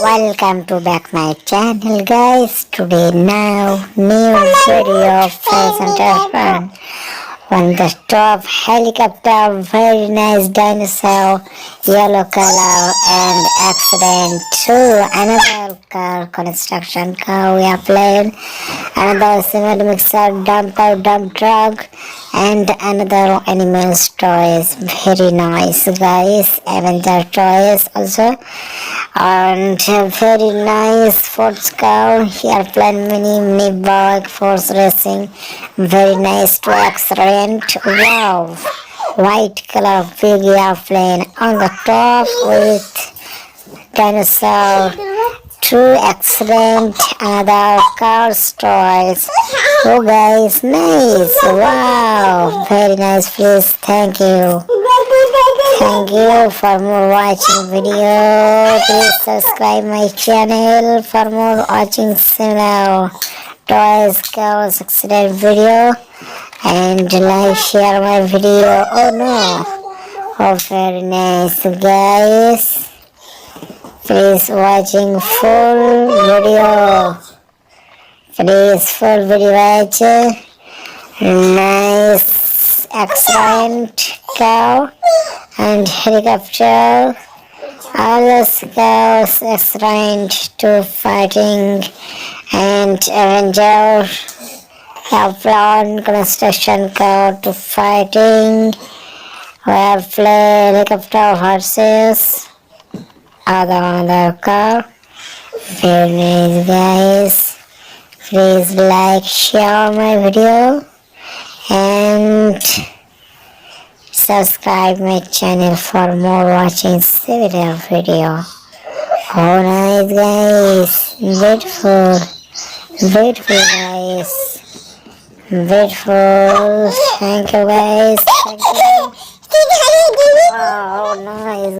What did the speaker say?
Welcome to back my channel guys. Today now new video presenter fun on the top helicopter, very nice dinosaur, yellow color and accident to another car construction car we are playing, another cement mixer, dump truck and another animals toys, very nice guys, avenger toys also, and very nice sports car, airplane, mini bike, force racing, very nice to accident. Wow, white color big airplane on the top with dinosaur, two accident, another car's toys. Oh guys, nice, wow, very nice, please, thank you for more watching video. Please subscribe my channel for more watching similar toys, cars, accident video, and like, share my video. Oh no, oh very nice guys, please watching full video, please full video watch. Nice accident cow and helicopter, all the cows accident to fighting, and avenger airplane construction car to fighting, airplane helicopter horses, other car. Very nice guys, please like, share my video and subscribe my channel for more watching similar video. Oh nice guys, beautiful guys, beautiful, thank you guys, thank you. Wow, nice.